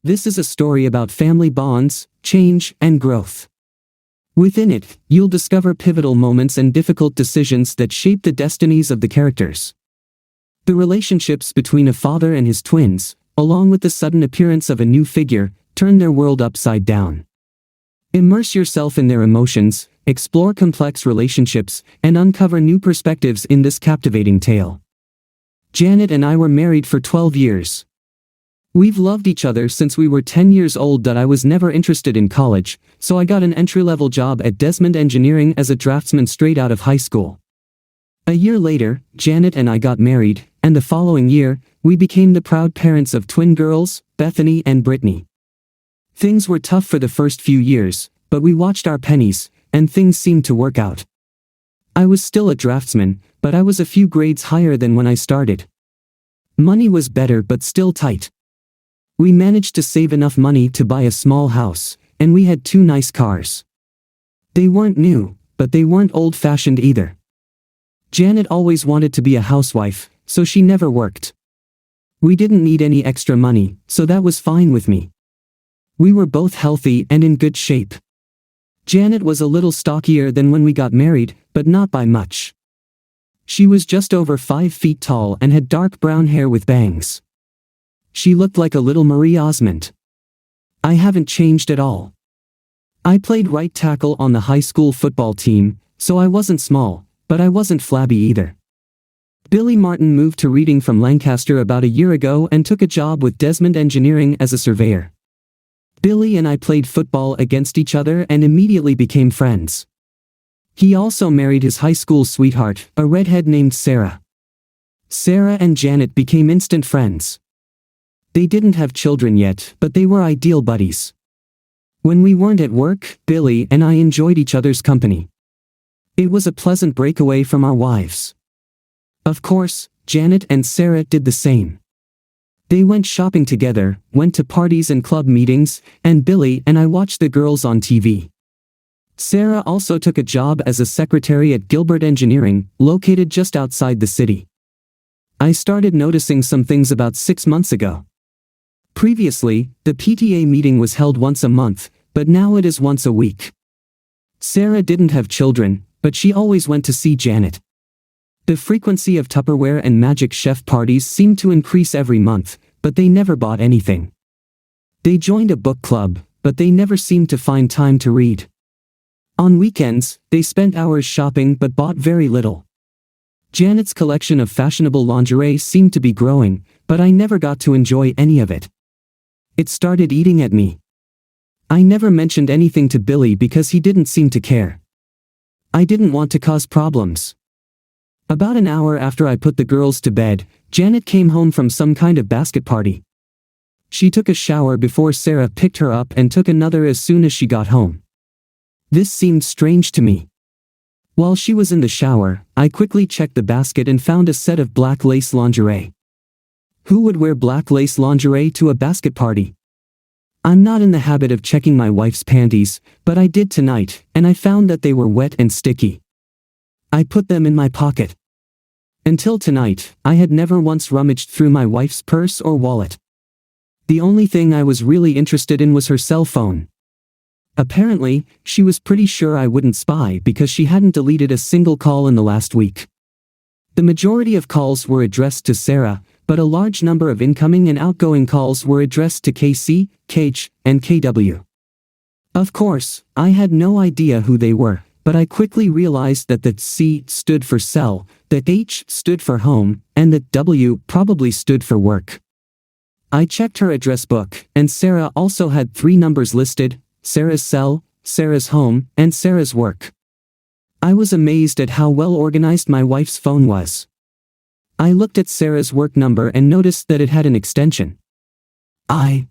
This is a story about family bonds, change, and growth. Within it, you'll discover pivotal moments and difficult decisions that shape the destinies of the characters. The relationships between a father and his twins, along with the sudden appearance of a new figure, turn their world upside down. Immerse yourself in their emotions, explore complex relationships, and uncover new perspectives in this captivating tale. Janet and I were married for 12 years. We've loved each other since we were 10 years old. I was never interested in college, so I got an entry-level job at Desmond Engineering as a draftsman straight out of high school. A year later, Janet and I got married, and the following year, we became the proud parents of twin girls, Bethany and Brittany. Things were tough for the first few years, but we watched our pennies, and things seemed to work out. I was still a draftsman, but I was a few grades higher than when I started. Money was better but still tight. We managed to save enough money to buy a small house, and we had 2 nice cars. They weren't new, but they weren't old-fashioned either. Janet always wanted to be a housewife, so she never worked. We didn't need any extra money, so that was fine with me. We were both healthy and in good shape. Janet was a little stockier than when we got married, but not by much. She was just over 5 feet tall and had dark brown hair with bangs. She looked like a little Marie Osmond. I haven't changed at all. I played right tackle on the high school football team, so I wasn't small, but I wasn't flabby either. Billy Martin moved to Reading from Lancaster about a year ago and took a job with Desmond Engineering as a surveyor. Billy and I played football against each other and immediately became friends. He also married his high school sweetheart, a redhead named Sarah. Sarah and Janet became instant friends. They didn't have children yet, but they were ideal buddies. When we weren't at work, Billy and I enjoyed each other's company. It was a pleasant breakaway from our wives. Of course, Janet and Sarah did the same. They went shopping together, went to parties and club meetings, and Billy and I watched the girls on TV. Sarah also took a job as a secretary at Gilbert Engineering, located just outside the city. I started noticing some things about 6 months ago. Previously, the PTA meeting was held once a month, but now it is once a week. Sarah didn't have children, but she always went to see Janet. The frequency of Tupperware and Magic Chef parties seemed to increase every month, but they never bought anything. They joined a book club, but they never seemed to find time to read. On weekends, they spent hours shopping but bought very little. Janet's collection of fashionable lingerie seemed to be growing, but I never got to enjoy any of it. It started eating at me. I never mentioned anything to Billy because he didn't seem to care. I didn't want to cause problems. About an hour after I put the girls to bed, Janet came home from some kind of basket party. She took a shower before Sarah picked her up and took another as soon as she got home. This seemed strange to me. While she was in the shower, I quickly checked the basket and found a set of black lace lingerie. Who would wear black lace lingerie to a basket party? I'm not in the habit of checking my wife's panties, but I did tonight, and I found that they were wet and sticky. I put them in my pocket. Until tonight, I had never once rummaged through my wife's purse or wallet. The only thing I was really interested in was her cell phone. Apparently, she was pretty sure I wouldn't spy because she hadn't deleted a single call in the last week. The majority of calls were addressed to Sarah, but a large number of incoming and outgoing calls were addressed to KC, KH, and KW. Of course, I had no idea who they were, but I quickly realized that the C stood for cell, that H stood for home, and that W probably stood for work. I checked her address book, and Sarah also had 3 numbers listed: Sarah's cell, Sarah's home, and Sarah's work. I was amazed at how well organized my wife's phone was. I looked at Sarah's work number and noticed that it had an extension. I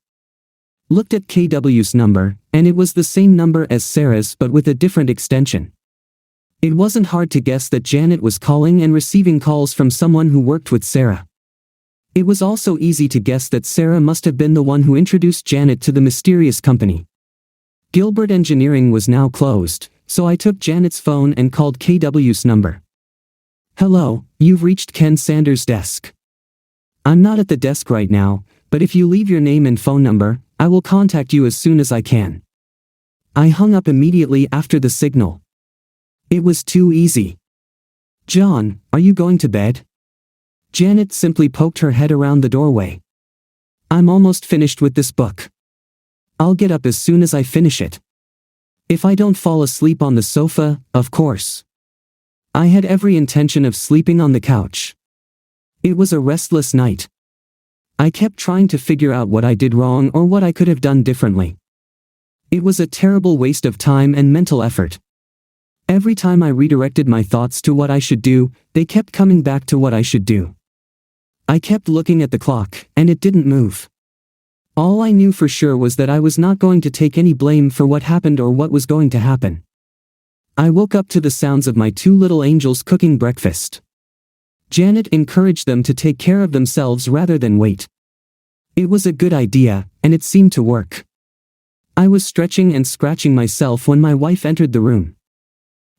looked at KW's number, and it was the same number as Sarah's but with a different extension. It wasn't hard to guess that Janet was calling and receiving calls from someone who worked with Sarah. It was also easy to guess that Sarah must have been the one who introduced Janet to the mysterious company. Gilbert Engineering was now closed, so I took Janet's phone and called KW's number. "Hello, you've reached Ken Sanders' desk. I'm not at the desk right now, but if you leave your name and phone number, I will contact you as soon as I can." I hung up immediately after the signal. It was too easy. "John, are you going to bed?" Janet simply poked her head around the doorway. "I'm almost finished with this book. I'll get up as soon as I finish it. If I don't fall asleep on the sofa, of course." I had every intention of sleeping on the couch. It was a restless night. I kept trying to figure out what I did wrong or what I could have done differently. It was a terrible waste of time and mental effort. Every time I redirected my thoughts to what I should do, they kept coming back to what I should do. I kept looking at the clock, and it didn't move. All I knew for sure was that I was not going to take any blame for what happened or what was going to happen. I woke up to the sounds of my two little angels cooking breakfast. Janet encouraged them to take care of themselves rather than wait. It was a good idea, and it seemed to work. I was stretching and scratching myself when my wife entered the room.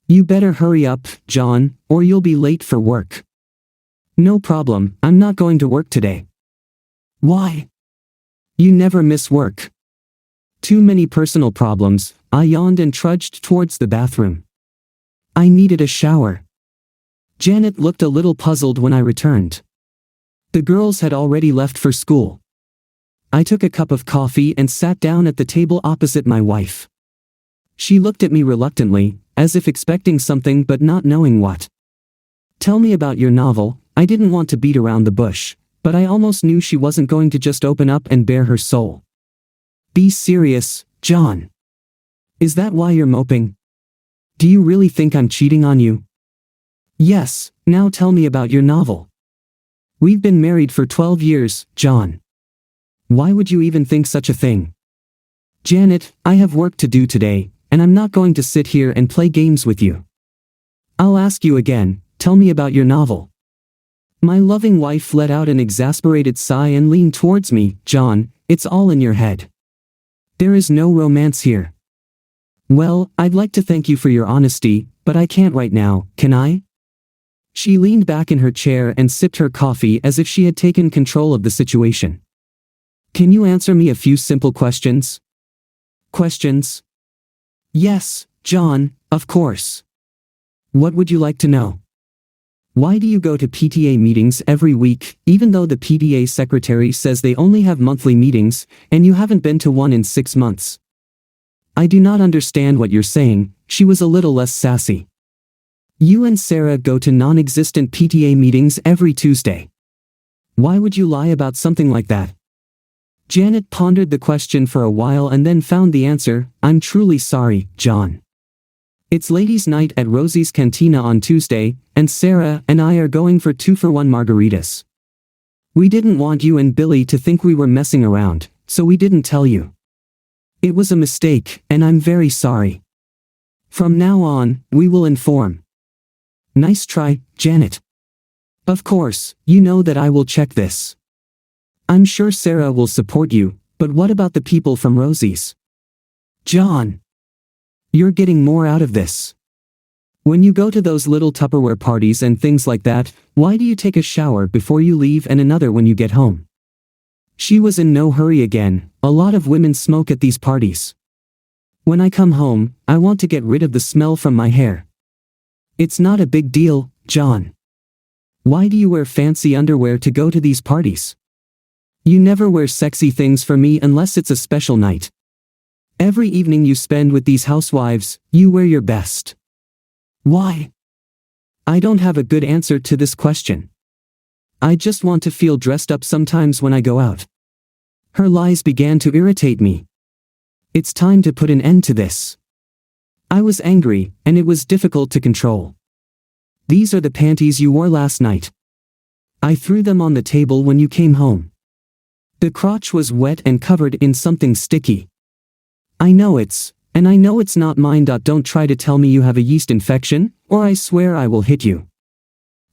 "You better hurry up, John, or you'll be late for work." "No problem, I'm not going to work today." "Why?" "You never miss work." "Too many personal problems." I yawned and trudged towards the bathroom. I needed a shower. Janet looked a little puzzled when I returned. The girls had already left for school. I took a cup of coffee and sat down at the table opposite my wife. She looked at me reluctantly, as if expecting something but not knowing what. "Tell me about your novel." I didn't want to beat around the bush, but I almost knew she wasn't going to just open up and bare her soul. "Be serious, John. Is that why you're moping? Do you really think I'm cheating on you?" "Yes, now tell me about your novel." "We've been married for 12 years, John. Why would you even think such a thing?" "Janet, I have work to do today, and I'm not going to sit here and play games with you. I'll ask you again, tell me about your novel." My loving wife let out an exasperated sigh and leaned towards me. "John, it's all in your head. There is no romance here." "Well, I'd like to thank you for your honesty, but I can't right now, can I?" She leaned back in her chair and sipped her coffee as if she had taken control of the situation. "Can you answer me a few simple questions?" "Questions?" "Yes, John, of course." "What would you like to know?" "Why do you go to PTA meetings every week, even though the PTA secretary says they only have monthly meetings, and you haven't been to one in 6 months?" "I do not understand what you're saying." She was a little less sassy. "You and Sarah go to non-existent PTA meetings every Tuesday. Why would you lie about something like that?" Janet pondered the question for a while and then found the answer. "I'm truly sorry, John. It's ladies' night at Rosie's Cantina on Tuesday, and Sarah and I are going for 2-for-1 margaritas. We didn't want you and Billy to think we were messing around, so we didn't tell you. It was a mistake, and I'm very sorry. From now on, we will inform." "Nice try, Janet. Of course, you know that I will check this. I'm sure Sarah will support you, but what about the people from Rosie's?" "John, you're getting more out of this. When you go to those little Tupperware parties and things like that, why do you take a shower before you leave and another when you get home?" She was in no hurry again. "A lot of women smoke at these parties. When I come home, I want to get rid of the smell from my hair. It's not a big deal, John. Why do you wear fancy underwear to go to these parties? You never wear sexy things for me unless it's a special night. Every evening you spend with these housewives, you wear your best. Why?" I don't have a good answer to this question. I just want to feel dressed up sometimes when I go out. Her lies began to irritate me. It's time to put an end to this. I was angry, and it was difficult to control. "These are the panties you wore last night. I threw them on the table when you came home. The crotch was wet and covered in something sticky. I know it's not mine. Don't try to tell me you have a yeast infection, or I swear I will hit you."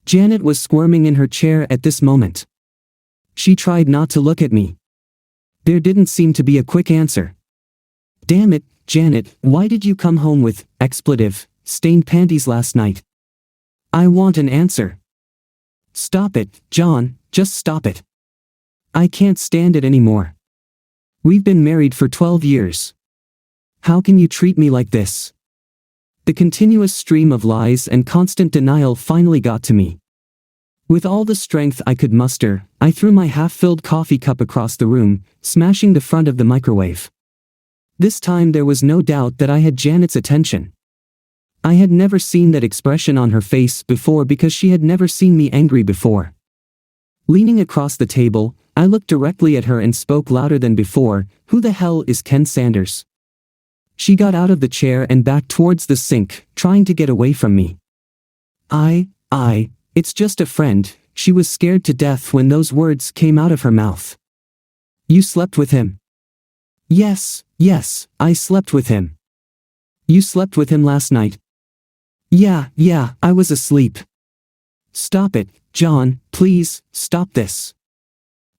Janet was squirming in her chair at this moment. She tried not to look at me. There didn't seem to be a quick answer. "Damn it, Janet, why did you come home with stained panties last night? I want an answer." "Stop it, John, just stop it. I can't stand it anymore. We've been married for 12 years. How can you treat me like this? The continuous stream of lies and constant denial finally got to me. With all the strength I could muster, I threw my half-filled coffee cup across the room, smashing the front of the microwave. This time there was no doubt that I had Janet's attention. I had never seen that expression on her face before because she had never seen me angry before. Leaning across the table, I looked directly at her and spoke louder than before, "Who the hell is Ken Sanders?" She got out of the chair and backed towards the sink, trying to get away from me. It's just a friend." She was scared to death when those words came out of her mouth. "You slept with him?" Yes, I slept with him." "You slept with him last night?" Yeah, I was asleep." "Stop it, John, please, stop this."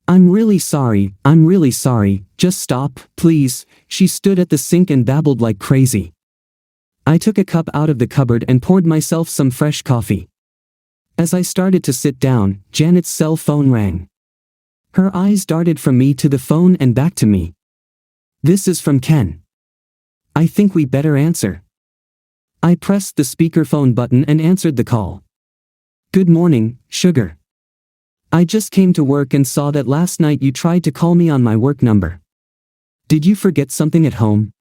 I'm really sorry, just stop, please." She stood at the sink and babbled like crazy. I took a cup out of the cupboard and poured myself some fresh coffee. As I started to sit down, Janet's cell phone rang. Her eyes darted from me to the phone and back to me. "This is from Ken. I think we better answer." I pressed the speakerphone button and answered the call. "Good morning, sugar. I just came to work and saw that last night you tried to call me on my work number. Did you forget something at home?"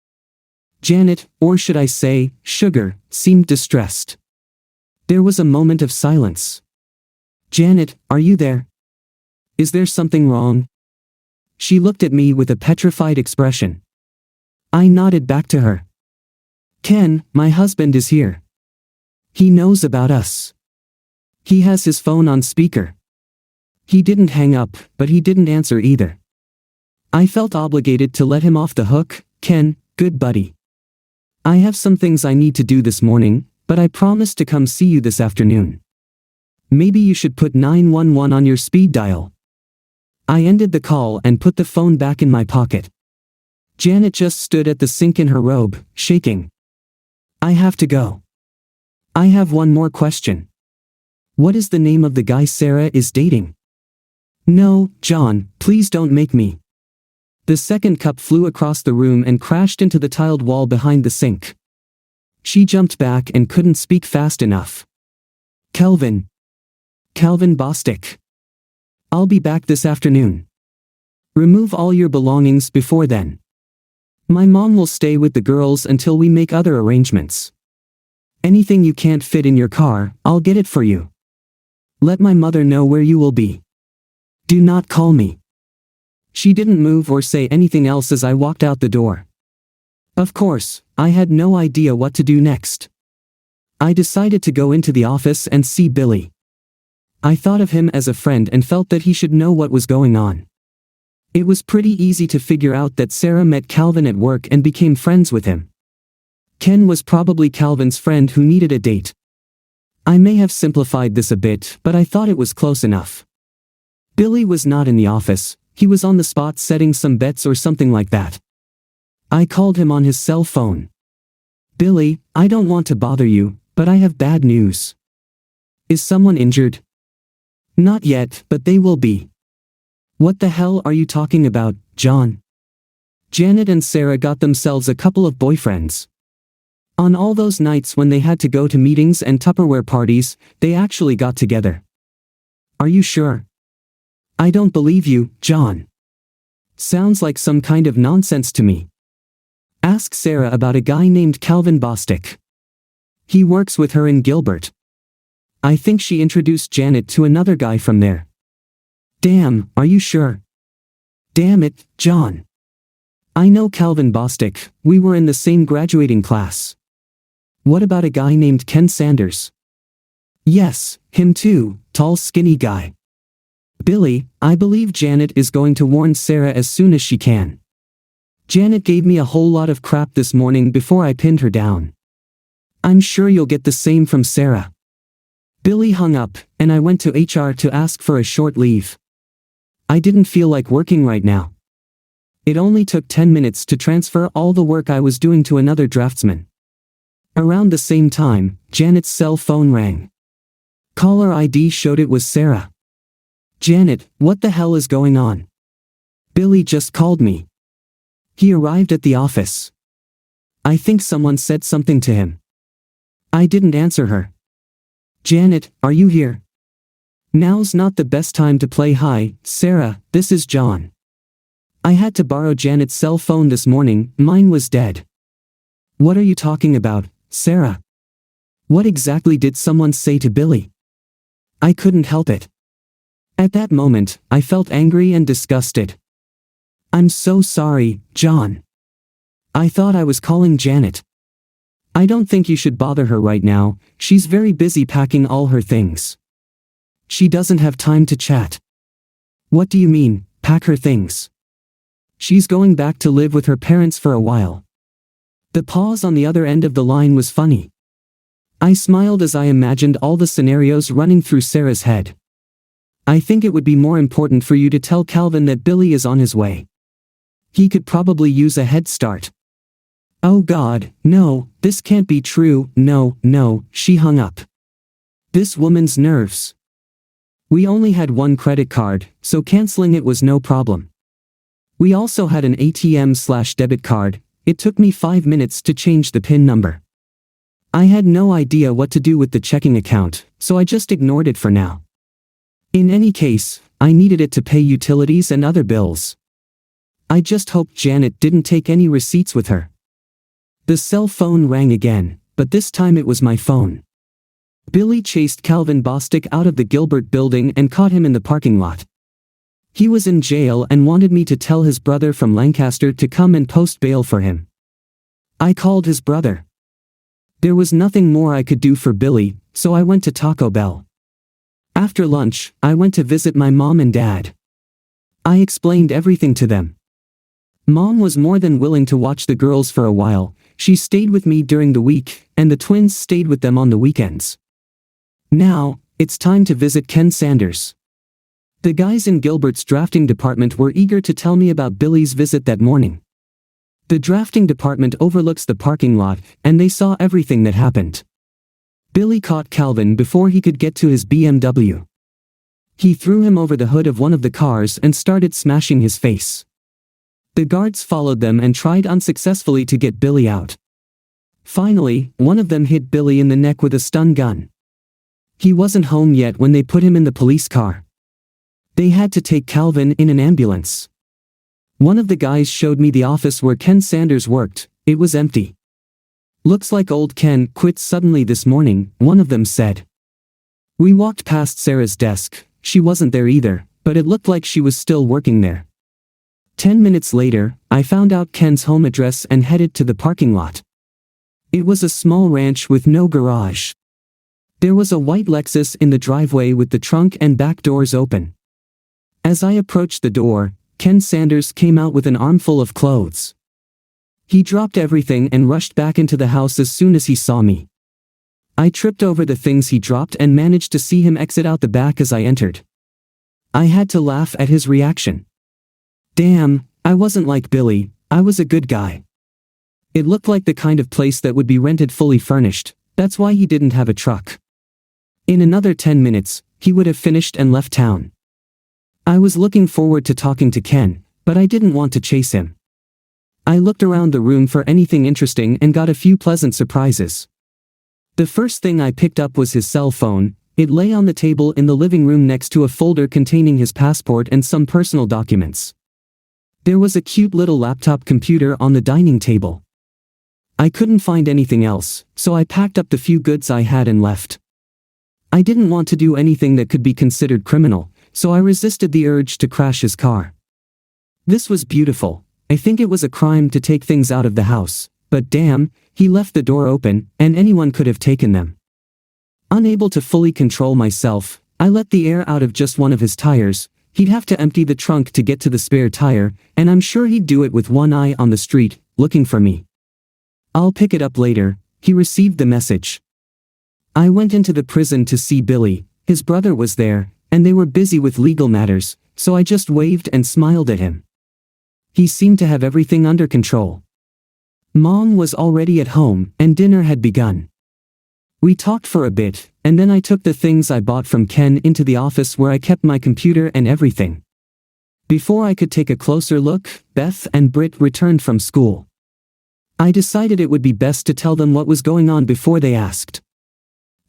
Janet, or should I say, Sugar, seemed distressed. There was a moment of silence. "Janet, are you there? Is there something wrong?" She looked at me with a petrified expression. I nodded back to her. "Ken, my husband is here. He knows about us. He has his phone on speaker." He didn't hang up, but he didn't answer either. I felt obligated to let him off the hook. "Ken, good buddy. I have some things I need to do this morning, but I promise to come see you this afternoon. Maybe you should put 911 on your speed dial." I ended the call and put the phone back in my pocket. Janet just stood at the sink in her robe, shaking. "I have to go. I have one more question. What is the name of the guy Sarah is dating?" "No, John, please don't make me." The second cup flew across the room and crashed into the tiled wall behind the sink. She jumped back and couldn't speak fast enough. Calvin Bostic. I'll be back this afternoon. Remove all your belongings before then. My mom will stay with the girls until we make other arrangements. Anything you can't fit in your car, I'll get it for you. Let my mother know where you will be. Do not call me." She didn't move or say anything else as I walked out the door. Of course, I had no idea what to do next. I decided to go into the office and see Billy. I thought of him as a friend and felt that he should know what was going on. It was pretty easy to figure out that Sarah met Calvin at work and became friends with him. Ken was probably Calvin's friend who needed a date. I may have simplified this a bit, but I thought it was close enough. Billy was not in the office, he was on the spot setting some bets or something like that. I called him on his cell phone. "Billy, I don't want to bother you, but I have bad news." "Is someone injured?" "Not yet, but they will be." "What the hell are you talking about, John?" Janet and Sarah got themselves a couple of boyfriends. On all those nights when they had to go to meetings and Tupperware parties, they actually got together. "Are you sure?" "I don't believe you, John. Sounds like some kind of nonsense to me. Ask Sarah about a guy named Calvin Bostic. He works with her in Gilbert. I think she introduced Janet to another guy from there." "Damn, are you sure?" "Damn it, John. I know Calvin Bostic, we were in the same graduating class." "What about a guy named Ken Sanders?" "Yes, him too, tall skinny guy." "Billy, I believe Janet is going to warn Sarah as soon as she can. Janet gave me a whole lot of crap this morning before I pinned her down. I'm sure you'll get the same from Sarah." Billy hung up, and I went to HR to ask for a short leave. I didn't feel like working right now. It only took 10 minutes to transfer all the work I was doing to another draftsman. Around the same time, Janet's cell phone rang. Caller ID showed it was Sarah. "Janet, what the hell is going on? Billy just called me." He arrived at the office. I think someone said something to him. I didn't answer her. Janet, are you here? Now's not the best time to play hi, Sarah, this is John. I had to borrow Janet's cell phone this morning, mine was dead. What are you talking about, Sarah? What exactly did someone say to Billy? I couldn't help it. At that moment, I felt angry and disgusted. I'm so sorry, John. I thought I was calling Janet. I don't think you should bother her right now, she's very busy packing all her things. She doesn't have time to chat. What do you mean, pack her things? She's going back to live with her parents for a while. The pause on the other end of the line was funny. I smiled as I imagined all the scenarios running through Sarah's head. I think it would be more important for you to tell Calvin that Billy is on his way. He could probably use a head start. Oh God, no, this can't be true, no, she hung up. This woman's nerves. We only had one credit card, so canceling it was no problem. We also had an ATM/debit card, it took me 5 minutes to change the PIN number. I had no idea what to do with the checking account, so I just ignored it for now. In any case, I needed it to pay utilities and other bills. I just hoped Janet didn't take any receipts with her. The cell phone rang again, but this time it was my phone. Billy chased Calvin Bostic out of the Gilbert building and caught him in the parking lot. He was in jail and wanted me to tell his brother from Lancaster to come and post bail for him. I called his brother. There was nothing more I could do for Billy, so I went to Taco Bell. After lunch, I went to visit my mom and dad. I explained everything to them. Mom was more than willing to watch the girls for a while. She stayed with me during the week, and the twins stayed with them on the weekends. Now, it's time to visit Ken Sanders. The guys in Gilbert's drafting department were eager to tell me about Billy's visit that morning. The drafting department overlooks the parking lot, and they saw everything that happened. Billy caught Calvin before he could get to his BMW. He threw him over the hood of one of the cars and started smashing his face. The guards followed them and tried unsuccessfully to get Billy out. Finally, one of them hit Billy in the neck with a stun gun. He wasn't home yet when they put him in the police car. They had to take Calvin in an ambulance. One of the guys showed me the office where Ken Sanders worked. It was empty. Looks like old Ken quit suddenly this morning, one of them said. We walked past Sarah's desk. She wasn't there either, but it looked like she was still working there. 10 minutes later, I found out Ken's home address and headed to the parking lot. It was a small ranch with no garage. There was a white Lexus in the driveway with the trunk and back doors open. As I approached the door, Ken Sanders came out with an armful of clothes. He dropped everything and rushed back into the house as soon as he saw me. I tripped over the things he dropped and managed to see him exit out the back as I entered. I had to laugh at his reaction. Damn, I wasn't like Billy, I was a good guy. It looked like the kind of place that would be rented fully furnished, that's why he didn't have a truck. In another 10 minutes, he would have finished and left town. I was looking forward to talking to Ken, but I didn't want to chase him. I looked around the room for anything interesting and got a few pleasant surprises. The first thing I picked up was his cell phone. It lay on the table in the living room next to a folder containing his passport and some personal documents. There was a cute little laptop computer on the dining table. I couldn't find anything else, so I packed up the few goods I had and left. I didn't want to do anything that could be considered criminal, so I resisted the urge to crash his car. This was beautiful. I think it was a crime to take things out of the house, but damn, he left the door open, and anyone could have taken them. Unable to fully control myself, I let the air out of just one of his tires. He'd have to empty the trunk to get to the spare tire, and I'm sure he'd do it with one eye on the street, looking for me. I'll pick it up later. He received the message. I went into the prison to see Billy. His brother was there, and they were busy with legal matters, so I just waved and smiled at him. He seemed to have everything under control. Mom was already at home, and dinner had begun. We talked for a bit, and then I took the things I bought from Ken into the office where I kept my computer and everything. Before I could take a closer look, Beth and Britt returned from school. I decided it would be best to tell them what was going on before they asked.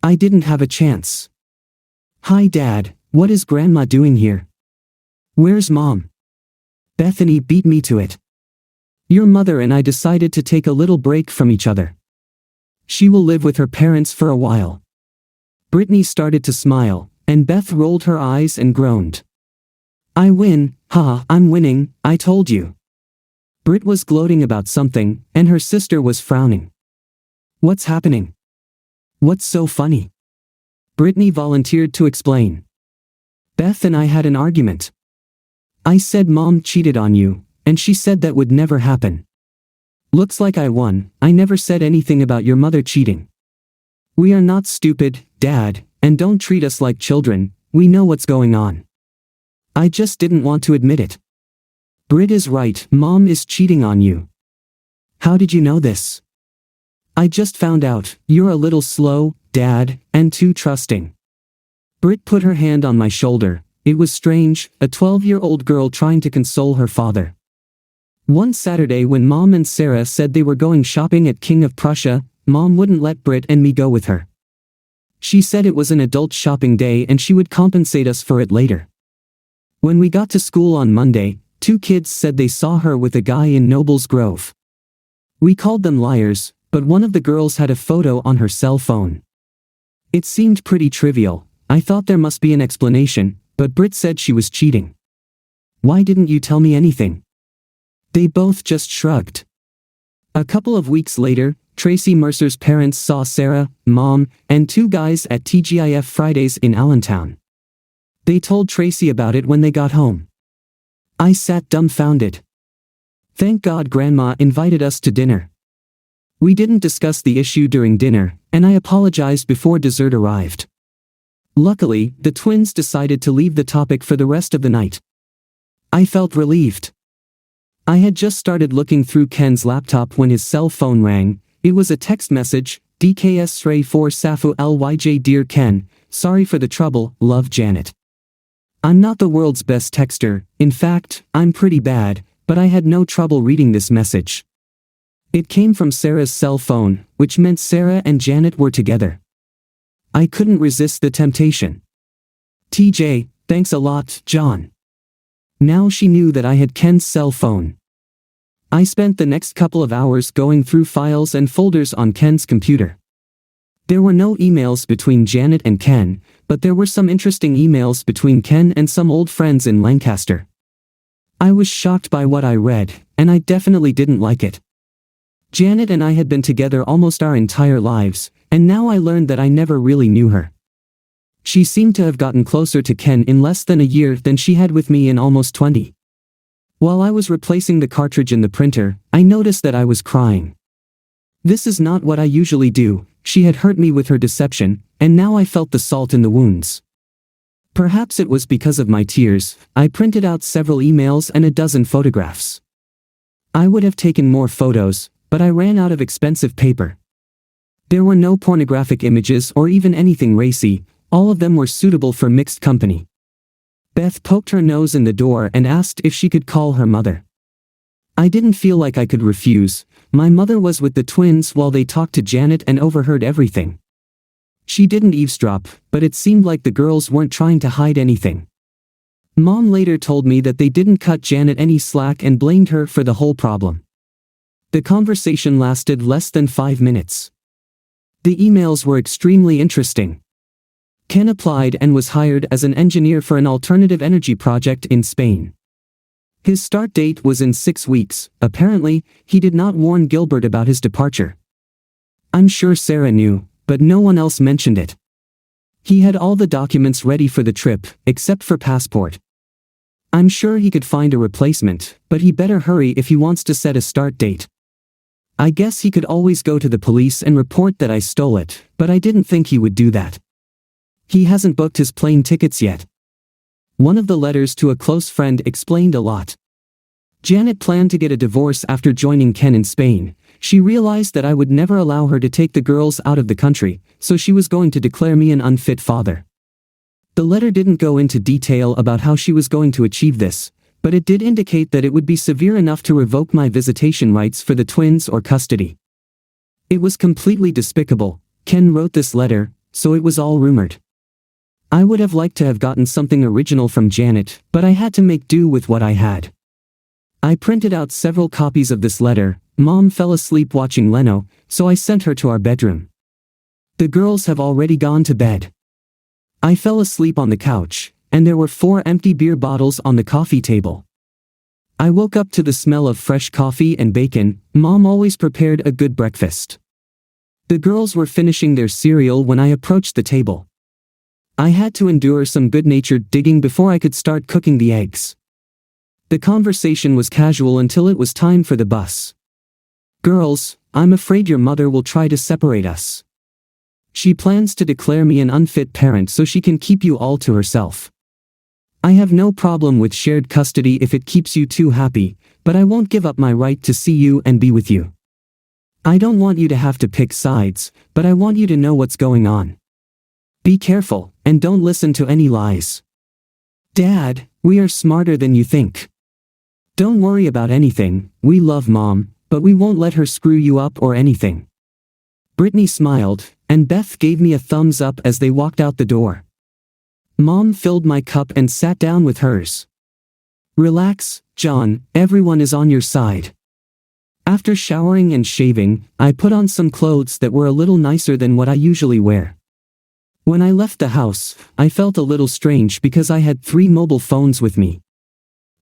I didn't have a chance. "Hi Dad, what is Grandma doing here? Where's Mom?" Bethany beat me to it. "Your mother and I decided to take a little break from each other. She will live with her parents for a while." Brittany started to smile, and Beth rolled her eyes and groaned. "I win, haha, I'm winning, I told you." Britt was gloating about something, and her sister was frowning. "What's happening? What's so funny?" Brittany volunteered to explain. "Beth and I had an argument. I said Mom cheated on you, and she said that would never happen. Looks like I won. I never said anything about your mother cheating. We are not stupid, Dad, and don't treat us like children, we know what's going on. I just didn't want to admit it. Britt is right, Mom is cheating on you." "How did you know this?" "I just found out. You're a little slow, Dad, and too trusting." Britt put her hand on my shoulder. It was strange, a 12-year-old girl trying to console her father. One Saturday when Mom and Sarah said they were going shopping at King of Prussia, Mom wouldn't let Britt and me go with her. She said it was an adult shopping day and she would compensate us for it later. When we got to school on Monday, 2 kids said they saw her with a guy in Nobles Grove. We called them liars, but one of the girls had a photo on her cell phone. It seemed pretty trivial. I thought there must be an explanation, but Britt said she was cheating. "Why didn't you tell me anything?" They both just shrugged. A couple of weeks later, Tracy Mercer's parents saw Sarah, Mom, and 2 guys at TGIF Fridays in Allentown. They told Tracy about it when they got home. I sat dumbfounded. Thank God Grandma invited us to dinner. We didn't discuss the issue during dinner, and I apologized before dessert arrived. Luckily, the twins decided to leave the topic for the rest of the night. I felt relieved. I had just started looking through Ken's laptop when his cell phone rang. It was a text message, DKS Sray 4 Safu LYJ Dear Ken, sorry for the trouble, love Janet. I'm not the world's best texter, in fact, I'm pretty bad, but I had no trouble reading this message. It came from Sarah's cell phone, which meant Sarah and Janet were together. I couldn't resist the temptation. TJ, thanks a lot, John. Now she knew that I had Ken's cell phone. I spent the next couple of hours going through files and folders on Ken's computer. There were no emails between Janet and Ken, but there were some interesting emails between Ken and some old friends in Lancaster. I was shocked by what I read, and I definitely didn't like it. Janet and I had been together almost our entire lives, and now I learned that I never really knew her. She seemed to have gotten closer to Ken in less than a year than she had with me in almost 20. While I was replacing the cartridge in the printer, I noticed that I was crying. This is not what I usually do. She had hurt me with her deception, and now I felt the salt in the wounds. Perhaps it was because of my tears. I printed out several emails and a dozen photographs. I would have taken more photos, but I ran out of expensive paper. There were no pornographic images or even anything racy. All of them were suitable for mixed company. Beth poked her nose in the door and asked if she could call her mother. I didn't feel like I could refuse. My mother was with the twins while they talked to Janet and overheard everything. She didn't eavesdrop, but it seemed like the girls weren't trying to hide anything. Mom later told me that they didn't cut Janet any slack and blamed her for the whole problem. The conversation lasted less than 5 minutes. The emails were extremely interesting. Ken applied and was hired as an engineer for an alternative energy project in Spain. His start date was in 6 weeks. Apparently, he did not warn Gilbert about his departure. I'm sure Sarah knew, but no one else mentioned it. He had all the documents ready for the trip, except for passport. I'm sure he could find a replacement, but he better hurry if he wants to set a start date. I guess he could always go to the police and report that I stole it, but I didn't think he would do that. He hasn't booked his plane tickets yet. One of the letters to a close friend explained a lot. Janet planned to get a divorce after joining Ken in Spain. She realized that I would never allow her to take the girls out of the country, so she was going to declare me an unfit father. The letter didn't go into detail about how she was going to achieve this, but it did indicate that it would be severe enough to revoke my visitation rights for the twins or custody. It was completely despicable. Ken wrote this letter, so it was all rumored. I would have liked to have gotten something original from Janet, but I had to make do with what I had. I printed out several copies of this letter. Mom fell asleep watching Leno, so I sent her to our bedroom. The girls have already gone to bed. I fell asleep on the couch, and there were 4 empty beer bottles on the coffee table. I woke up to the smell of fresh coffee and bacon. Mom always prepared a good breakfast. The girls were finishing their cereal when I approached the table. I had to endure some good-natured digging before I could start cooking the eggs. The conversation was casual until it was time for the bus. "Girls, I'm afraid your mother will try to separate us. She plans to declare me an unfit parent so she can keep you all to herself. I have no problem with shared custody if it keeps you two happy, but I won't give up my right to see you and be with you. I don't want you to have to pick sides, but I want you to know what's going on. Be careful, and don't listen to any lies. Dad, we are smarter than you think. Don't worry about anything. We love Mom, but we won't let her screw you up or anything." Brittany smiled, and Beth gave me a thumbs up as they walked out the door. Mom filled my cup and sat down with hers. "Relax, John, everyone is on your side." After showering and shaving, I put on some clothes that were a little nicer than what I usually wear. When I left the house, I felt a little strange because I had 3 mobile phones with me.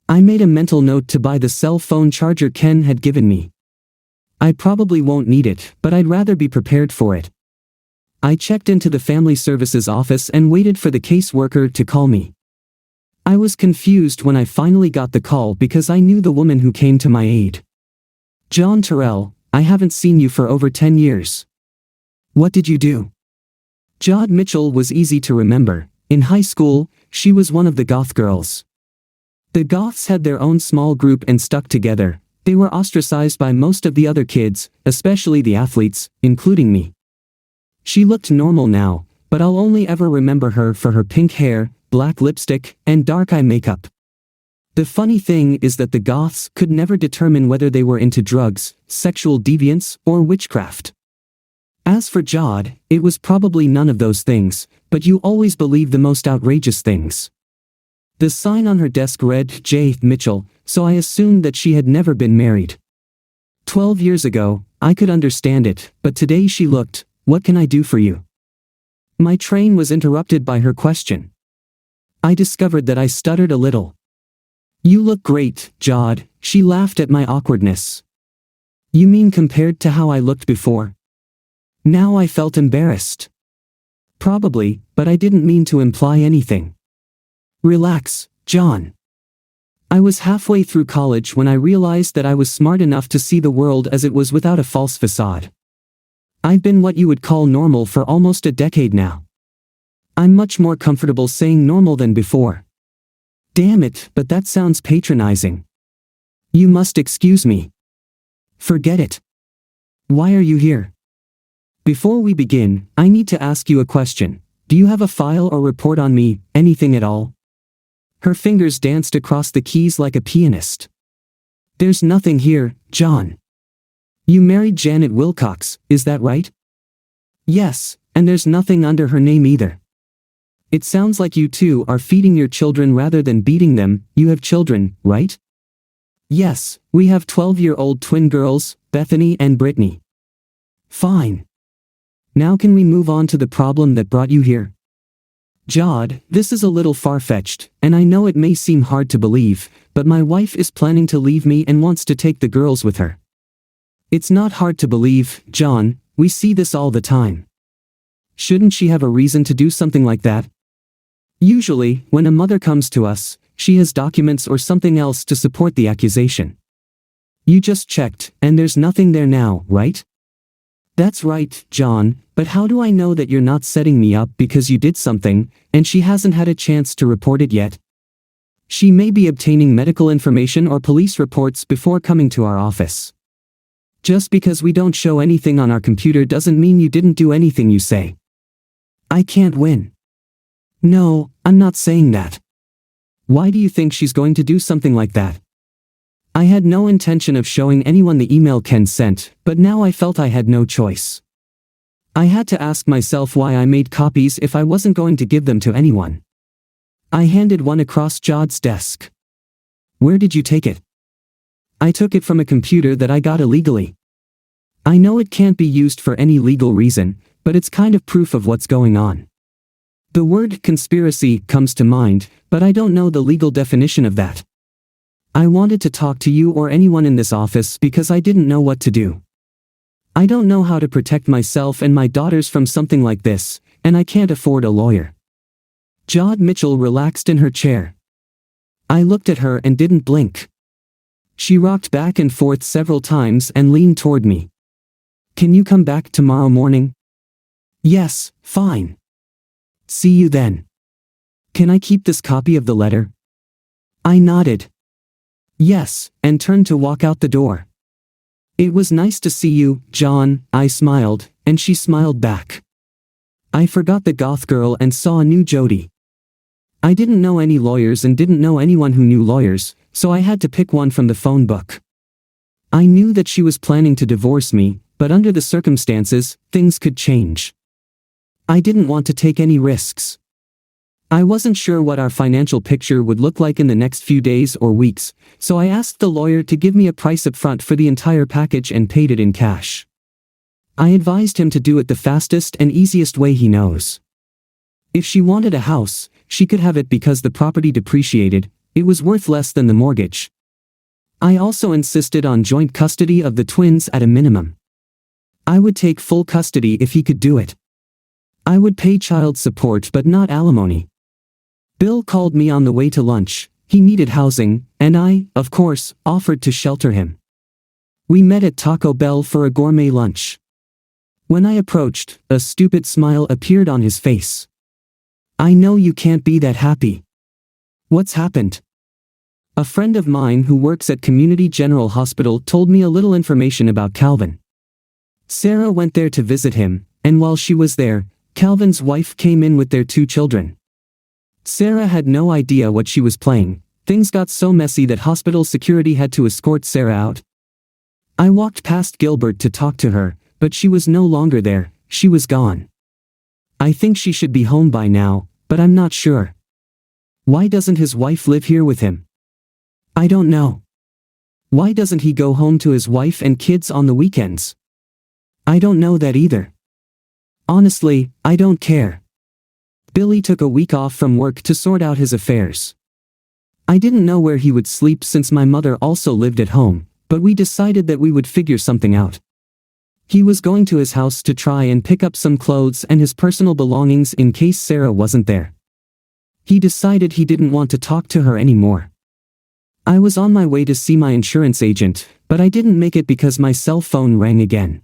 I made a mental note to buy the cell phone charger Ken had given me. I probably won't need it, but I'd rather be prepared for it. I checked into the family services office and waited for the caseworker to call me. I was confused when I finally got the call because I knew the woman who came to my aid. "John Terrell, I haven't seen you for over 10 years. What did you do?" Jod Mitchell was easy to remember. In high school, she was one of the goth girls. The goths had their own small group and stuck together. They were ostracized by most of the other kids, especially the athletes, including me. She looked normal now, but I'll only ever remember her for her pink hair, black lipstick, and dark eye makeup. The funny thing is that the goths could never determine whether they were into drugs, sexual deviance, or witchcraft. As for Jod, it was probably none of those things, but you always believe the most outrageous things. The sign on her desk read J. Mitchell, so I assumed that she had never been married. 12 years ago, I could understand it, but today she looked, "What can I do for you?" My train was interrupted by her question. I discovered that I stuttered a little. "You look great, Jod," she laughed at my awkwardness. "You mean compared to how I looked before?" Now I felt embarrassed. Probably, but I didn't mean to imply anything. "Relax, John. I was halfway through college when I realized that I was smart enough to see the world as it was without a false facade. I've been what you would call normal for almost a decade now. I'm much more comfortable saying normal than before." "Damn it, but that sounds patronizing. You must excuse me." "Forget it. Why are you here?" "Before we begin, I need to ask you a question. Do you have a file or report on me, anything at all?" Her fingers danced across the keys like a pianist. "There's nothing here, John. You married Janet Wilcox, is that right?" "Yes, and there's nothing under her name either." "It sounds like you two are feeding your children rather than beating them. You have children, right?" "Yes, we have 12-year-old twin girls, Bethany and Brittany." "Fine. Now can we move on to the problem that brought you here?" "Jod, this is a little far-fetched, and I know it may seem hard to believe, but my wife is planning to leave me and wants to take the girls with her." "It's not hard to believe, John, we see this all the time. Shouldn't she have a reason to do something like that?" "Usually, when a mother comes to us, she has documents or something else to support the accusation. You just checked, and there's nothing there now, right?" "That's right, John, but how do I know that you're not setting me up because you did something, and she hasn't had a chance to report it yet? She may be obtaining medical information or police reports before coming to our office. Just because we don't show anything on our computer doesn't mean you didn't do anything you say." "I can't win." "No, I'm not saying that. Why do you think she's going to do something like that? I had no intention of showing anyone the email Ken sent, but now I felt I had no choice. I had to ask myself why I made copies if I wasn't going to give them to anyone. I handed one across Jod's desk. Where did you take it? I took it from a computer that I got illegally. I know it can't be used for any legal reason, but it's kind of proof of what's going on. The word conspiracy comes to mind, but I don't know the legal definition of that. I wanted to talk to you or anyone in this office because I didn't know what to do. I don't know how to protect myself and my daughters from something like this, and I can't afford a lawyer. Jod Mitchell relaxed in her chair. I looked at her and didn't blink. She rocked back and forth several times and leaned toward me. Can you come back tomorrow morning? Yes, fine. See you then. Can I keep this copy of the letter? I nodded. Yes, and turned to walk out the door. It was nice to see you, John, I smiled, and she smiled back. I forgot the goth girl and saw a new Jody. I didn't know any lawyers and didn't know anyone who knew lawyers, so I had to pick one from the phone book. I knew that she was planning to divorce me, but under the circumstances, things could change. I didn't want to take any risks. I wasn't sure what our financial picture would look like in the next few days or weeks, so I asked the lawyer to give me a price up front for the entire package and paid it in cash. I advised him to do it the fastest and easiest way he knows. If she wanted a house, she could have it because the property depreciated, it was worth less than the mortgage. I also insisted on joint custody of the twins at a minimum. I would take full custody if he could do it. I would pay child support but not alimony. Bill called me on the way to lunch. He needed housing, and I, of course, offered to shelter him. We met at Taco Bell for a gourmet lunch. When I approached, a stupid smile appeared on his face. I know you can't be that happy. What's happened? A friend of mine who works at Community General Hospital told me a little information about Calvin. Sarah went there to visit him, and while she was there, Calvin's wife came in with their 2 children. Sarah had no idea what she was playing. Things got so messy that hospital security had to escort Sarah out. I walked past Gilbert to talk to her, but she was no longer there, she was gone. I think she should be home by now, but I'm not sure. Why doesn't his wife live here with him? I don't know. Why doesn't he go home to his wife and kids on the weekends? I don't know that either. Honestly, I don't care. Billy took a week off from work to sort out his affairs. I didn't know where he would sleep since my mother also lived at home, but we decided that we would figure something out. He was going to his house to try and pick up some clothes and his personal belongings in case Sarah wasn't there. He decided he didn't want to talk to her anymore. I was on my way to see my insurance agent, but I didn't make it because my cell phone rang again.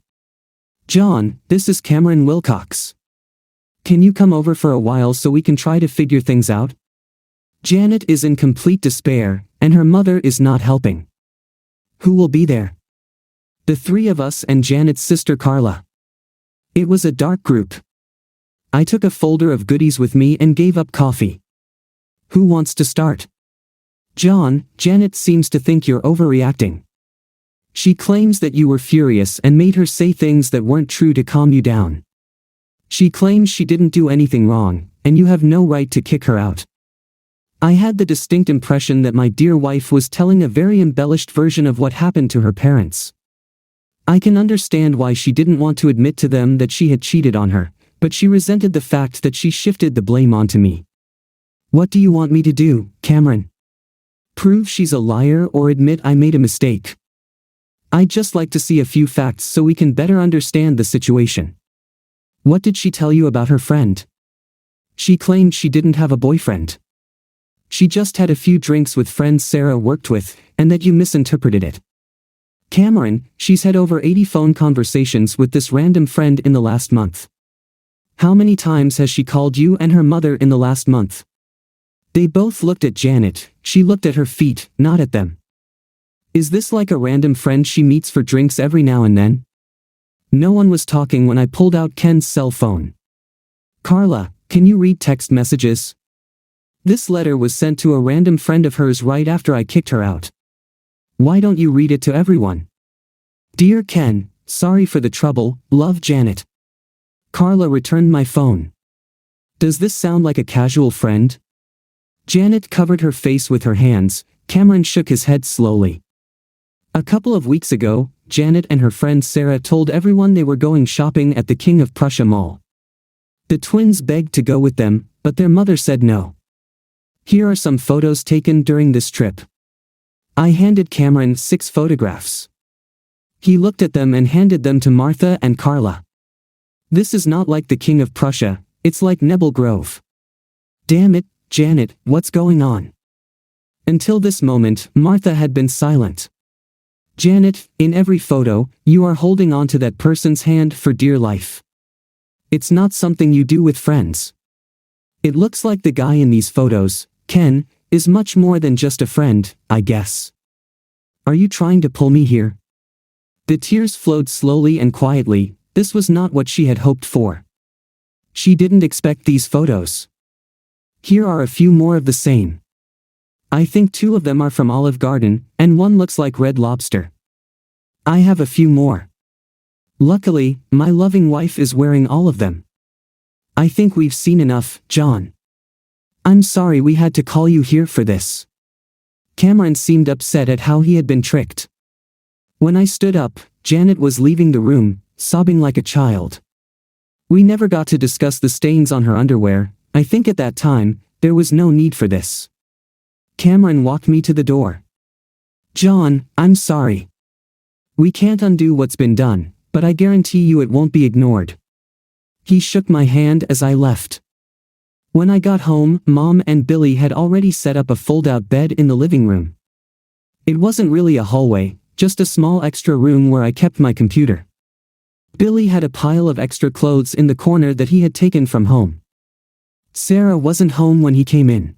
John, this is Cameron Wilcox. Can you come over for a while so we can try to figure things out? Janet is in complete despair, and her mother is not helping. Who will be there? The 3 of us and Janet's sister Carla. It was a dark group. I took a folder of goodies with me and gave up coffee. Who wants to start? John, Janet seems to think you're overreacting. She claims that you were furious and made her say things that weren't true to calm you down. She claims she didn't do anything wrong, and you have no right to kick her out. I had the distinct impression that my dear wife was telling a very embellished version of what happened to her parents. I can understand why she didn't want to admit to them that she had cheated on her, but she resented the fact that she shifted the blame onto me. What do you want me to do, Cameron? Prove she's a liar or admit I made a mistake? I'd just like to see a few facts so we can better understand the situation. What did she tell you about her friend? She claimed she didn't have a boyfriend. She just had a few drinks with friends Sarah worked with, and that you misinterpreted it. Cameron, she's had over 80 phone conversations with this random friend in the last month. How many times has she called you and her mother in the last month? They both looked at Janet. She looked at her feet, not at them. Is this like a random friend she meets for drinks every now and then? No one was talking when I pulled out Ken's cell phone. Carla, can you read text messages? This letter was sent to a random friend of hers right after I kicked her out. Why don't you read it to everyone? Dear Ken, sorry for the trouble, love Janet. Carla returned my phone. Does this sound like a casual friend? Janet covered her face with her hands. Cameron shook his head slowly. A couple of weeks ago, Janet and her friend Sarah told everyone they were going shopping at the King of Prussia Mall. The twins begged to go with them, but their mother said no. Here are some photos taken during this trip. I handed Cameron 6 photographs. He looked at them and handed them to Martha and Carla. This is not like the King of Prussia, it's like Nebel Grove. Damn it, Janet, what's going on? Until this moment, Martha had been silent. Janet, in every photo, you are holding on to that person's hand for dear life. It's not something you do with friends. It looks like the guy in these photos, Ken, is much more than just a friend, I guess. Are you trying to pull me here? The tears flowed slowly and quietly. This was not what she had hoped for. She didn't expect these photos. Here are a few more of the same. I think 2 of them are from Olive Garden, and 1 looks like Red Lobster. I have a few more. Luckily, my loving wife is wearing all of them. I think we've seen enough, John. I'm sorry we had to call you here for this. Cameron seemed upset at how he had been tricked. When I stood up, Janet was leaving the room, sobbing like a child. We never got to discuss the stains on her underwear. I think at that time, there was no need for this. Cameron walked me to the door. John, I'm sorry. We can't undo what's been done, but I guarantee you it won't be ignored. He shook my hand as I left. When I got home, Mom and Billy had already set up a fold-out bed in the living room. It wasn't really a hallway, just a small extra room where I kept my computer. Billy had a pile of extra clothes in the corner that he had taken from home. Sarah wasn't home when he came in.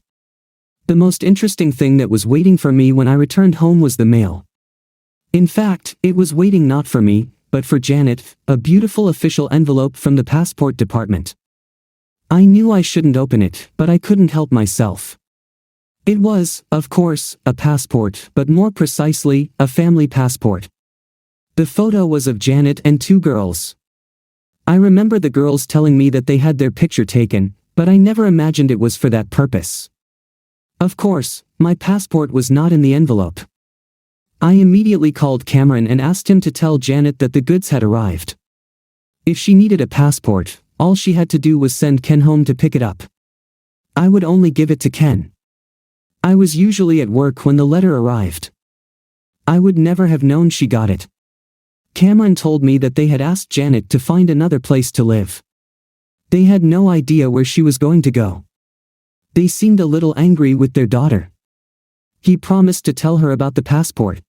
The most interesting thing that was waiting for me when I returned home was the mail. In fact, it was waiting not for me, but for Janet, a beautiful official envelope from the passport department. I knew I shouldn't open it, but I couldn't help myself. It was, of course, a passport, but more precisely, a family passport. The photo was of Janet and 2 girls. I remember the girls telling me that they had their picture taken, but I never imagined it was for that purpose. Of course, my passport was not in the envelope. I immediately called Cameron and asked him to tell Janet that the goods had arrived. If she needed a passport, all she had to do was send Ken home to pick it up. I would only give it to Ken. I was usually at work when the letter arrived. I would never have known she got it. Cameron told me that they had asked Janet to find another place to live. They had no idea where she was going to go. They seemed a little angry with their daughter. He promised to tell her about the passport.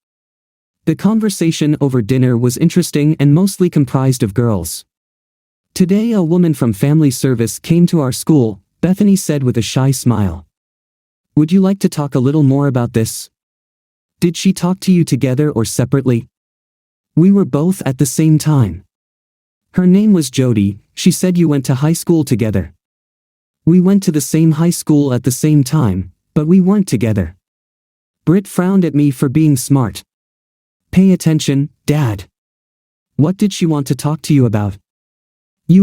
The conversation over dinner was interesting and mostly comprised of girls. Today a woman from family service came to our school, Bethany said with a shy smile. Would you like to talk a little more about this? Did she talk to you together or separately? We were both at the same time. Her name was Jody. She said you went to high school together. We went to the same high school at the same time, but we weren't together. Britt frowned at me for being smart. Pay attention, Dad. What did she want to talk to you about?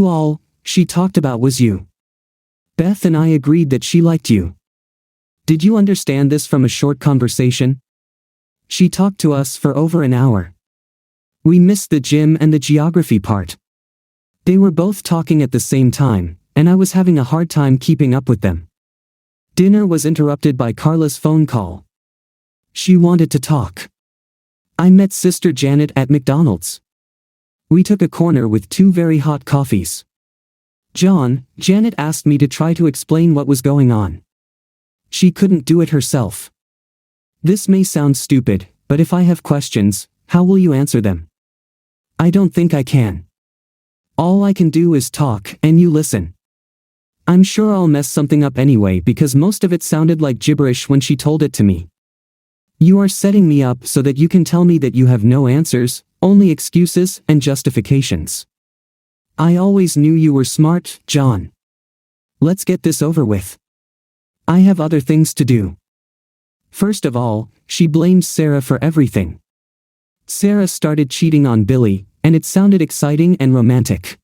All she talked about was you. Beth and I agreed that she liked you. Did you understand this from a short conversation? She talked to us for over an hour. We missed the gym and the geography part. They were both talking at the same time, and I was having a hard time keeping up with them. Dinner was interrupted by Carla's phone call. She wanted to talk. I met Sister Janet at McDonald's. We took a corner with 2 very hot coffees. John, Janet asked me to try to explain what was going on. She couldn't do it herself. This may sound stupid, but if I have questions, how will you answer them? I don't think I can. All I can do is talk and you listen. I'm sure I'll mess something up anyway because most of it sounded like gibberish when she told it to me. You are setting me up so that you can tell me that you have no answers, only excuses and justifications. I always knew you were smart, John. Let's get this over with. I have other things to do. First of all, she blamed Sarah for everything. Sarah started cheating on Billy, and it sounded exciting and romantic.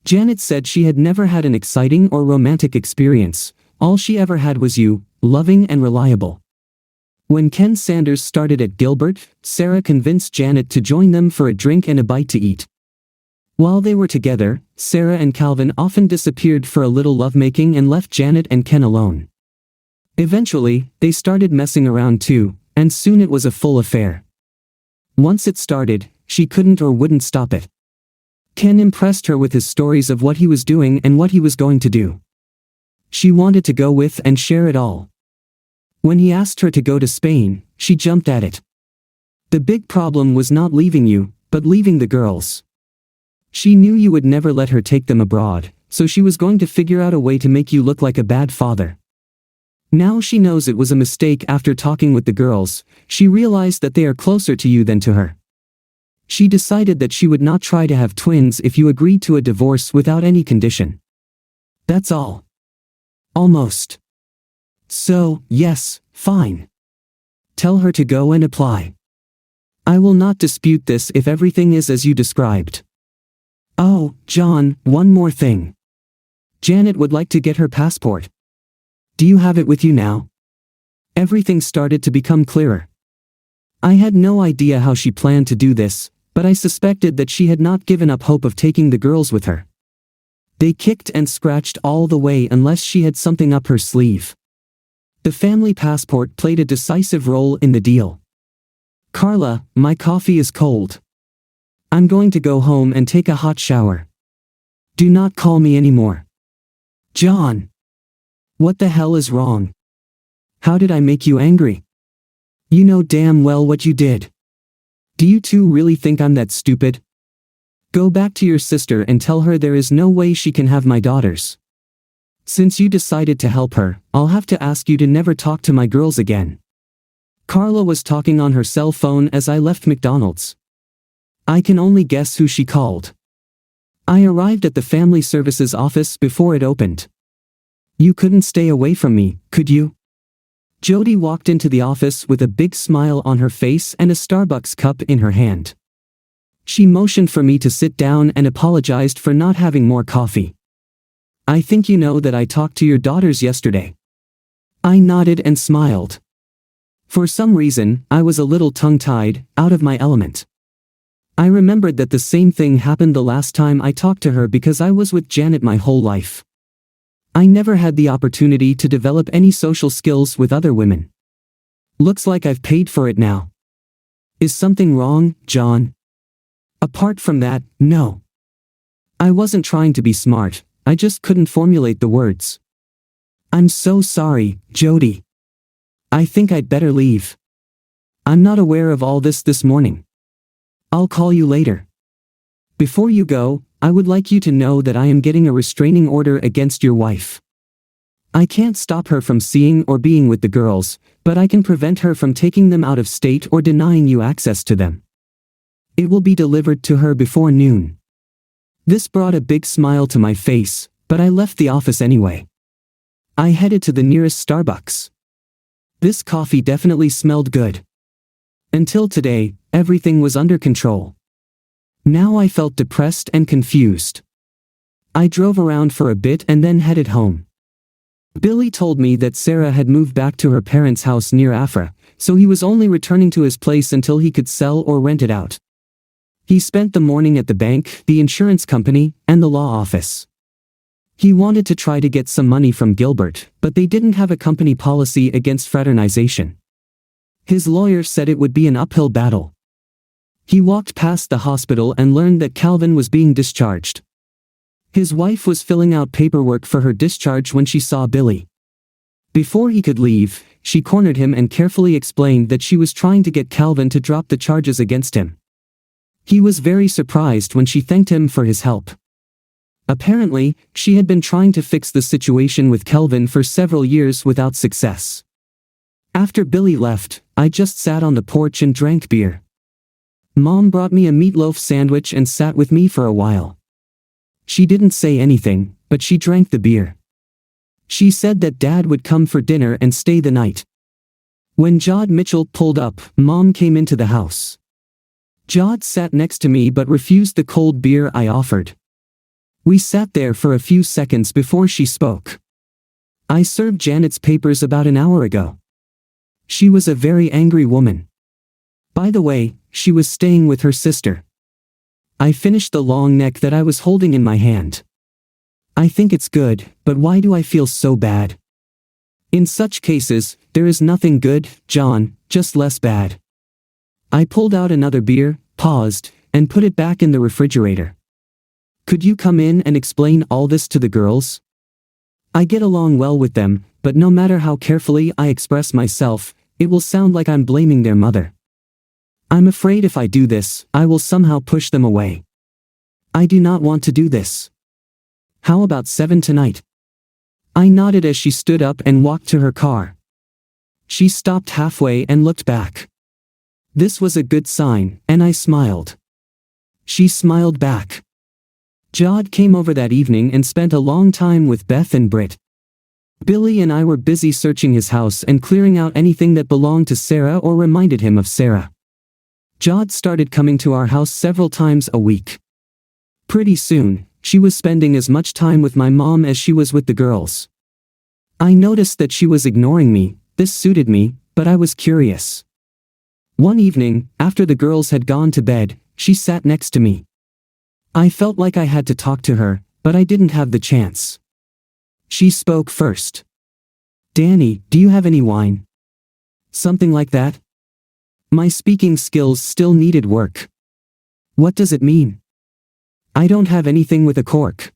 Janet said she had never had an exciting or romantic experience. All she ever had was you, loving and reliable. When Ken Sanders started at Gilbert, Sarah convinced Janet to join them for a drink and a bite to eat. While they were together, Sarah and Calvin often disappeared for a little lovemaking and left Janet and Ken alone. Eventually, they started messing around too, and soon it was a full affair. Once it started, she couldn't or wouldn't stop it. Ken impressed her with his stories of what he was doing and what he was going to do. She wanted to go with and share it all. When he asked her to go to Spain, she jumped at it. The big problem was not leaving you, but leaving the girls. She knew you would never let her take them abroad, so she was going to figure out a way to make you look like a bad father. Now she knows it was a mistake. After talking with the girls, she realized that they are closer to you than to her. She decided that she would not try to have twins if you agreed to a divorce without any condition. That's all. Almost. So, yes, fine. Tell her to go and apply. I will not dispute this if everything is as you described. Oh, John, one more thing. Janet would like to get her passport. Do you have it with you now? Everything started to become clearer. I had no idea how she planned to do this, but I suspected that she had not given up hope of taking the girls with her. They kicked and scratched all the way unless she had something up her sleeve. The family passport played a decisive role in the deal. Carla, my coffee is cold. I'm going to go home and take a hot shower. Do not call me anymore. John. What the hell is wrong? How did I make you angry? You know damn well what you did. Do you two really think I'm that stupid? Go back to your sister and tell her there is no way she can have my daughters. Since you decided to help her, I'll have to ask you to never talk to my girls again. Carla was talking on her cell phone as I left McDonald's. I can only guess who she called. I arrived at the family services office before it opened. You couldn't stay away from me, could you? Jody walked into the office with a big smile on her face and a Starbucks cup in her hand. She motioned for me to sit down and apologized for not having more coffee. I think you know that I talked to your daughters yesterday. I nodded and smiled. For some reason, I was a little tongue-tied, out of my element. I remembered that the same thing happened the last time I talked to her because I was with Janet my whole life. I never had the opportunity to develop any social skills with other women. Looks like I've paid for it now. Is something wrong, John? Apart from that, no. I wasn't trying to be smart, I just couldn't formulate the words. I'm so sorry, Jody. I think I'd better leave. I'm not aware of all this morning. I'll call you later. Before you go, I would like you to know that I am getting a restraining order against your wife. I can't stop her from seeing or being with the girls, but I can prevent her from taking them out of state or denying you access to them. It will be delivered to her before noon. This brought a big smile to my face, but I left the office anyway. I headed to the nearest Starbucks. This coffee definitely smelled good. Until today, everything was under control. Now I felt depressed and confused. I drove around for a bit and then headed home. Billy told me that Sarah had moved back to her parents' house near Afra, so he was only returning to his place until he could sell or rent it out. He spent the morning at the bank, the insurance company, and the law office. He wanted to try to get some money from Gilbert, but they didn't have a company policy against fraternization. His lawyer said it would be an uphill battle. He walked past the hospital and learned that Calvin was being discharged. His wife was filling out paperwork for her discharge when she saw Billy. Before he could leave, she cornered him and carefully explained that she was trying to get Calvin to drop the charges against him. He was very surprised when she thanked him for his help. Apparently, she had been trying to fix the situation with Calvin for several years without success. After Billy left, I just sat on the porch and drank beer. Mom brought me a meatloaf sandwich and sat with me for a while. She didn't say anything, but she drank the beer. She said that Dad would come for dinner and stay the night. When Jod Mitchell pulled up, Mom came into the house. Jod sat next to me but refused the cold beer I offered. We sat there for a few seconds before she spoke. I served Janet's papers about an hour ago. She was a very angry woman. By the way, she was staying with her sister. I finished the long neck that I was holding in my hand. I think it's good, but why do I feel so bad? In such cases, there is nothing good, John, just less bad. I pulled out another beer, paused, and put it back in the refrigerator. Could you come in and explain all this to the girls? I get along well with them, but no matter how carefully I express myself, it will sound like I'm blaming their mother. I'm afraid if I do this, I will somehow push them away. I do not want to do this. How about 7 tonight? I nodded as she stood up and walked to her car. She stopped halfway and looked back. This was a good sign, and I smiled. She smiled back. Jod came over that evening and spent a long time with Beth and Britt. Billy and I were busy searching his house and clearing out anything that belonged to Sarah or reminded him of Sarah. Jod started coming to our house several times a week. Pretty soon, she was spending as much time with my mom as she was with the girls. I noticed that she was ignoring me. This suited me, but I was curious. One evening, after the girls had gone to bed, she sat next to me. I felt like I had to talk to her, but I didn't have the chance. She spoke first. Danny, do you have any wine? Something like that? My speaking skills still needed work. What does it mean? I don't have anything with a cork.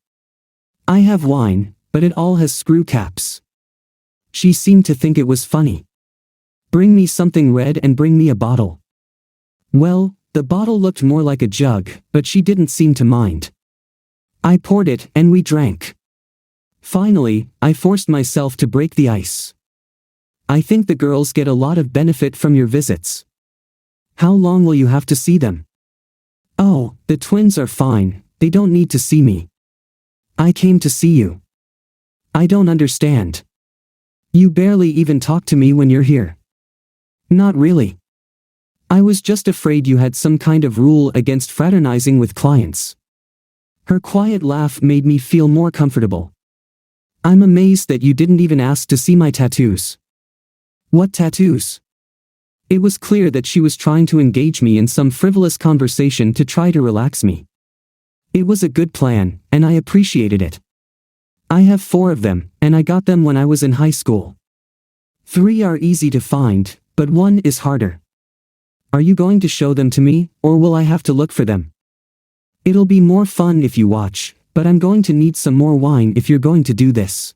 I have wine, but it all has screw caps. She seemed to think it was funny. Bring me something red and bring me a bottle. Well, the bottle looked more like a jug, but she didn't seem to mind. I poured it and we drank. Finally, I forced myself to break the ice. I think the girls get a lot of benefit from your visits. How long will you have to see them? Oh, the twins are fine, they don't need to see me. I came to see you. I don't understand. You barely even talk to me when you're here. Not really. I was just afraid you had some kind of rule against fraternizing with clients. Her quiet laugh made me feel more comfortable. I'm amazed that you didn't even ask to see my tattoos. What tattoos? It was clear that she was trying to engage me in some frivolous conversation to try to relax me. It was a good plan, and I appreciated it. I have 4 of them, and I got them when I was in high school. 3 are easy to find, but 1 is harder. Are you going to show them to me, or will I have to look for them? It'll be more fun if you watch, but I'm going to need some more wine if you're going to do this.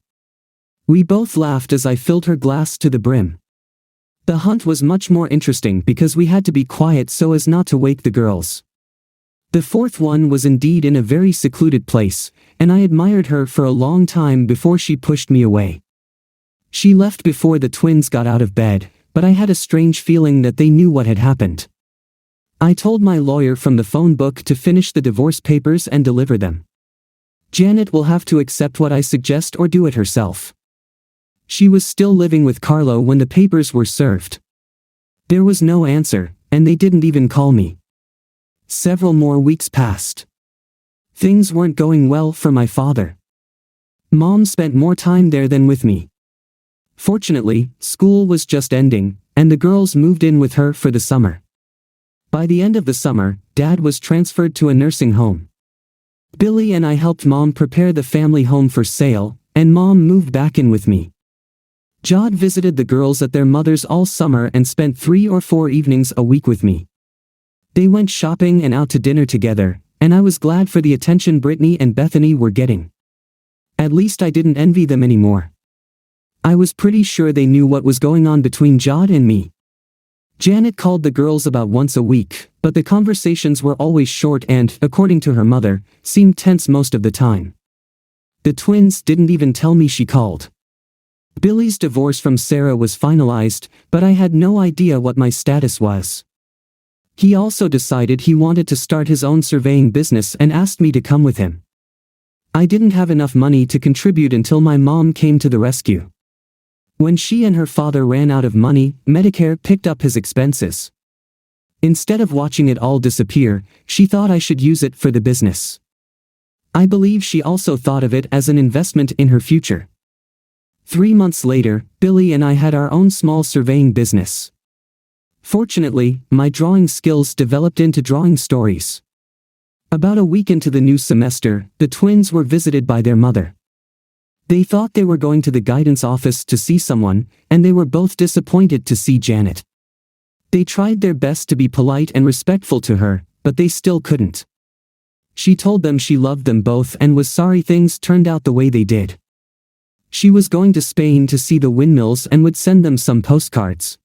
We both laughed as I filled her glass to the brim. The hunt was much more interesting because we had to be quiet so as not to wake the girls. The 4th one was indeed in a very secluded place, and I admired her for a long time before she pushed me away. She left before the twins got out of bed, but I had a strange feeling that they knew what had happened. I told my lawyer from the phone book to finish the divorce papers and deliver them. Janet will have to accept what I suggest or do it herself. She was still living with Carlo when the papers were served. There was no answer, and they didn't even call me. Several more weeks passed. Things weren't going well for my father. Mom spent more time there than with me. Fortunately, school was just ending, and the girls moved in with her for the summer. By the end of the summer, Dad was transferred to a nursing home. Billy and I helped Mom prepare the family home for sale, and Mom moved back in with me. Jod visited the girls at their mother's all summer and spent 3 or 4 evenings a week with me. They went shopping and out to dinner together, and I was glad for the attention Brittany and Bethany were getting. At least I didn't envy them anymore. I was pretty sure they knew what was going on between Jod and me. Janet called the girls about once a week, but the conversations were always short and, according to her mother, seemed tense most of the time. The twins didn't even tell me she called. Billy's divorce from Sarah was finalized, but I had no idea what my status was. He also decided he wanted to start his own surveying business and asked me to come with him. I didn't have enough money to contribute until my mom came to the rescue. When she and her father ran out of money, Medicare picked up his expenses. Instead of watching it all disappear, she thought I should use it for the business. I believe she also thought of it as an investment in her future. 3 months later, Billy and I had our own small surveying business. Fortunately, my drawing skills developed into drawing stories. About a week into the new semester, the twins were visited by their mother. They thought they were going to the guidance office to see someone, and they were both disappointed to see Janet. They tried their best to be polite and respectful to her, but they still couldn't. She told them she loved them both and was sorry things turned out the way they did. She was going to Spain to see the windmills and would send them some postcards.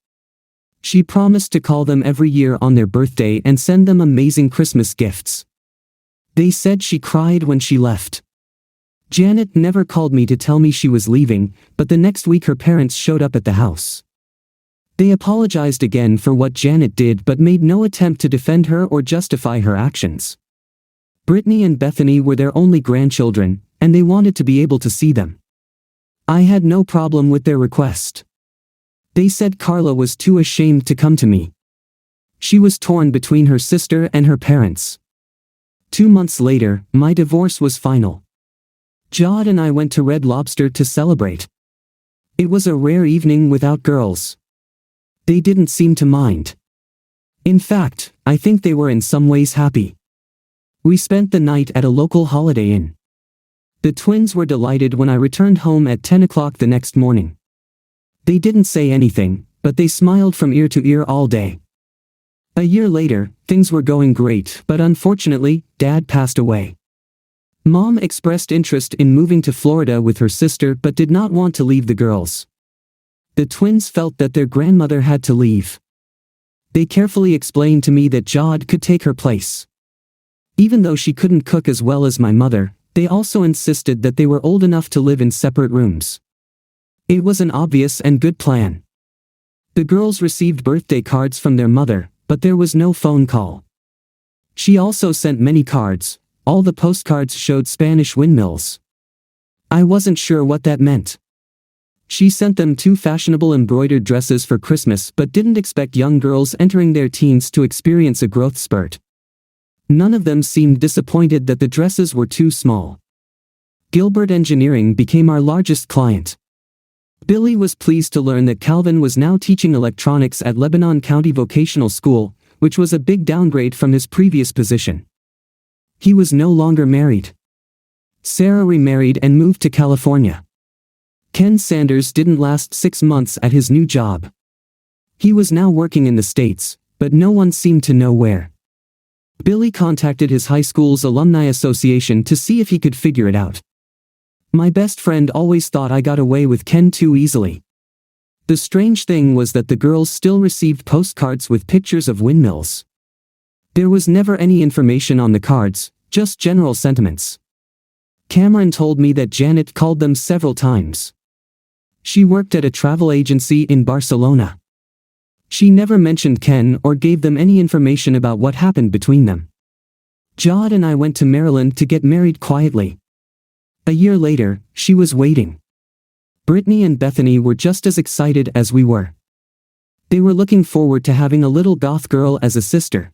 She promised to call them every year on their birthday and send them amazing Christmas gifts. They said she cried when she left. Janet never called me to tell me she was leaving, but the next week her parents showed up at the house. They apologized again for what Janet did but made no attempt to defend her or justify her actions. Brittany and Bethany were their only grandchildren, and they wanted to be able to see them. I had no problem with their request. They said Carla was too ashamed to come to me. She was torn between her sister and her parents. 2 months later, my divorce was final. Jod and I went to Red Lobster to celebrate. It was a rare evening without girls. They didn't seem to mind. In fact, I think they were in some ways happy. We spent the night at a local Holiday Inn. The twins were delighted when I returned home at 10 o'clock the next morning. They didn't say anything, but they smiled from ear to ear all day. A year later, things were going great, but unfortunately, Dad passed away. Mom expressed interest in moving to Florida with her sister but did not want to leave the girls. The twins felt that their grandmother had to leave. They carefully explained to me that Jod could take her place. Even though she couldn't cook as well as my mother, they also insisted that they were old enough to live in separate rooms. It was an obvious and good plan. The girls received birthday cards from their mother, but there was no phone call. She also sent many cards. All the postcards showed Spanish windmills. I wasn't sure what that meant. She sent them 2 fashionable embroidered dresses for Christmas but didn't expect young girls entering their teens to experience a growth spurt. None of them seemed disappointed that the dresses were too small. Gilbert Engineering became our largest client. Billy was pleased to learn that Calvin was now teaching electronics at Lebanon County Vocational School, which was a big downgrade from his previous position. He was no longer married. Sarah remarried and moved to California. Ken Sanders didn't last 6 months at his new job. He was now working in the States, but no one seemed to know where. Billy contacted his high school's alumni association to see if he could figure it out. My best friend always thought I got away with Ken too easily. The strange thing was that the girls still received postcards with pictures of windmills. There was never any information on the cards, just general sentiments. Cameron told me that Janet called them several times. She worked at a travel agency in Barcelona. She never mentioned Ken or gave them any information about what happened between them. Jod and I went to Maryland to get married quietly. A year later, she was waiting. Brittany and Bethany were just as excited as we were. They were looking forward to having a little goth girl as a sister.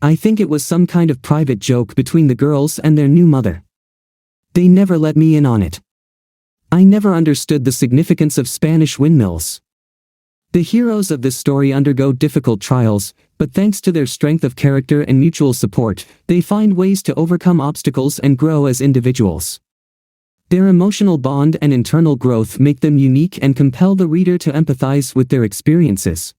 I think it was some kind of private joke between the girls and their new mother. They never let me in on it. I never understood the significance of Spanish windmills. The heroes of this story undergo difficult trials, but thanks to their strength of character and mutual support, they find ways to overcome obstacles and grow as individuals. Their emotional bond and internal growth make them unique and compel the reader to empathize with their experiences.